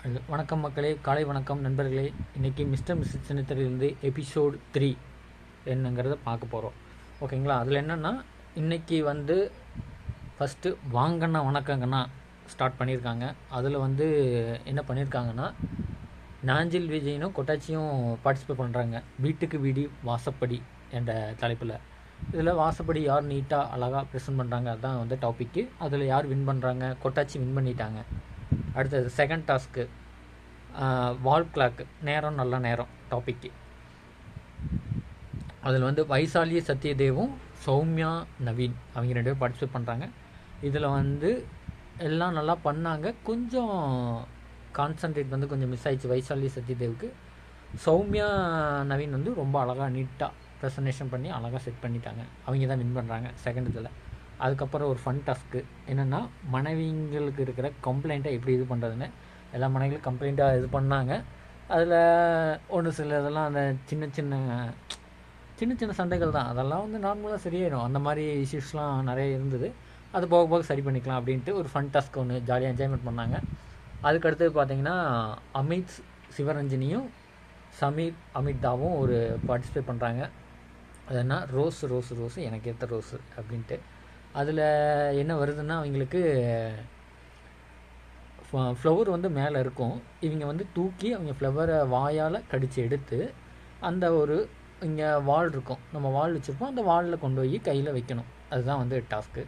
வணக்கம் மக்களே, காலை வணக்கம் நண்பர்களே. இன்றைக்கி மிஸ்டர் சின்னத்திலிருந்து எபிசோட் 3 என்னங்கிறத பார்க்க போகிறோம். ஓகேங்களா? அதில் என்னென்னா, இன்றைக்கி வந்து ஃபஸ்ட்டு வாங்கண்ணா வணக்கங்கண்ணா ஸ்டார்ட் பண்ணியிருக்காங்க. அதில் வந்து என்ன பண்ணியிருக்காங்கன்னா, நாஞ்சில் விஜயனும் கொட்டாச்சியும் பார்ட்டிசிபேட் பண்ணுறாங்க. வீட்டுக்கு வீடு வாசப்படி என்ற தலைப்பில். இதில் வாசப்படி யார் நீட்டாக அழகாக ப்ரெசென்ட் பண்ணுறாங்க, அதுதான் வந்து டாப்பிக்கு. அதில் யார் வின் பண்ணுறாங்க? கொட்டாச்சி வின் பண்ணிட்டாங்க. அடுத்தது செகண்ட் டாஸ்க்கு வால் கிளாக், நேரம் நல்ல நேரம் டாப்பிக்கு. அதில் வந்து வைசாலி சத்யதேவும் சௌமியா நவீன் அவங்க 2 பேரும் பார்ட்டிசிபேட் பண்ணுறாங்க. இதில் வந்து எல்லாம் நல்லா பண்ணாங்க. கொஞ்சம் கான்சன்ட்ரேட் வந்து கொஞ்சம் மிஸ் ஆயிடுச்சு வைசாலி சத்யதேவுக்கு. சௌமியா நவீன் வந்து ரொம்ப அழகாக நீட்டாக ப்ரெசன்டேஷன் பண்ணி அழகாக செட் பண்ணிட்டாங்க. அவங்க தான் வின் பண்ணுறாங்க செகண்ட் இதில். அதுக்கப்புறம் ஒரு ஃபன் டாஸ்க்கு என்னென்னா, மனைவிங்களுக்கு இருக்கிற கம்ப்ளைண்ட்டை எப்படி இது பண்ணுறதுன்னு எல்லா மனைவிகளும் கம்ப்ளைண்ட்டாக இது பண்ணாங்க. அதில் ஒன்று சில இதெல்லாம் அந்த சின்ன சின்ன சண்டைகள் தான், அதெல்லாம் வந்து நார்மலாக சரியாயிடும். அந்த மாதிரி இஷ்யூஸ்லாம் நிறைய இருந்தது. அது போக போக சரி பண்ணிக்கலாம் அப்படின்ட்டு ஒரு ஃபன் டாஸ்க் ஒன்று ஜாலியாக என்ஜாய்மெண்ட் பண்ணாங்க. அதுக்கடுத்து பார்த்திங்கன்னா, அமித் சிவரஞ்சனியும் சமீர் அமிதாவும் ஒரு பார்ட்டிசிபேட் பண்ணுறாங்க. அது என்ன, ரோஸு எனக்கு ஏற்ற ரோஸு அப்படின்ட்டு. அதில் என்ன வருதுன்னா, அவங்களுக்கு ஃப்ளவர் வந்து மேலே இருக்கும். இவங்க வந்து தூக்கி அவங்க ஃப்ளவரை வாயால் கடித்து எடுத்து அந்த ஒரு இங்கே வால் இருக்கும், நம்ம வால் வச்சுருப்போம், அந்த வாலில் கொண்டு போய் கையில் வைக்கணும். அதுதான் வந்து டாஸ்க்கு.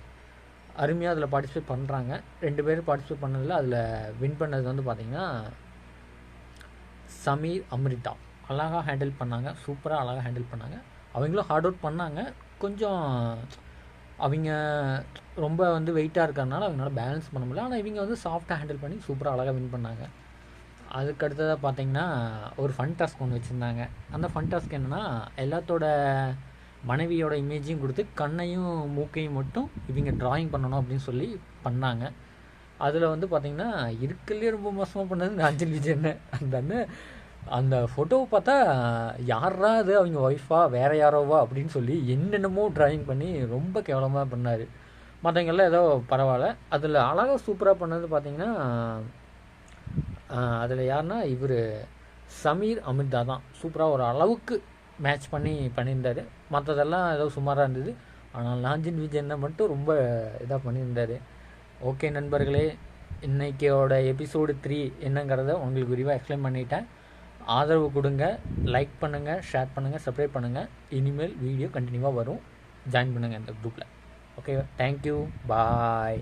அருமையாக அதில் பார்ட்டிசிபேட் பண்ணுறாங்க. 2 பேரும் பார்ட்டிசிபேட் பண்ணதில் அதில் வின் பண்ணது வந்து பார்த்திங்கன்னா சமீர் அம்ரிதா அழகாக ஹேண்டில் பண்ணாங்க. சூப்பராக அழகாக ஹேண்டில் பண்ணாங்க. அவங்களும் ஹார்ட் ஒர்க் பண்ணாங்க. கொஞ்சம் அவங்க ரொம்ப வந்து வெயிட்டாக இருக்கிறதுனால அவங்களால பேலன்ஸ் பண்ண முடியல. ஆனால் இவங்க வந்து சாஃப்டாக ஹேண்டில் பண்ணி சூப்பராக அழகாக வின் பண்ணாங்க. அதுக்கு அடுத்ததாக பார்த்திங்கன்னா, ஒரு ஃபன் டாஸ்க் ஒன்று வச்சுருந்தாங்க. அந்த ஃபன் டாஸ்க் என்னென்னா, எல்லாத்தோட மனைவியோட இமேஜையும் கொடுத்து கண்ணையும் மூக்கையும் மட்டும் இவங்க ட்ராயிங் பண்ணணும் அப்படின்னு சொல்லி பண்ணாங்க. அதில் வந்து பார்த்திங்கன்னா, இருக்கிறதுலே ரொம்ப மோசமாக பண்ணது நாஞ்சில் விஜயன். அந்த ஃபோட்டோவை பார்த்தா யாரா அது, அவங்க ஒய்ஃபா வேறு யாரோவா அப்படின்னு சொல்லி என்னென்னமோ ட்ராயிங் பண்ணி ரொம்ப கேவலமாக பண்ணார். மற்றவங்கெல்லாம் ஏதோ பரவாயில்ல. அதில் அழகாக சூப்பராக பண்ணது பார்த்திங்கன்னா, அதில் யாருன்னா இவர் சமீர் அமிர்தா தான் சூப்பராக ஒரு அளவுக்கு மேட்ச் பண்ணியிருந்தார். மற்றதெல்லாம் ஏதோ சுமாராக இருந்தது. ஆனால் நாஞ்சில் விஜயனை மட்டும் ரொம்ப இதாக பண்ணியிருந்தார். ஓகே நண்பர்களே, இன்றைக்கியோட எபிசோடு 3 என்னங்கிறத உங்களுக்கு விரிவாக எக்ஸ்பிளைன் பண்ணிட்டேன். ஆதரவு கொடுங்க, லைக் பண்ணுங்கள், ஷேர் பண்ணுங்கள், சப்ஸ்கிரைப் பண்ணுங்கள். இனிமேல் வீடியோ கண்டினியூவாக வரும். ஜாயின் பண்ணுங்கள் இந்த குரூப்பில். ஓகே, தேங்க்யூ, பாய்.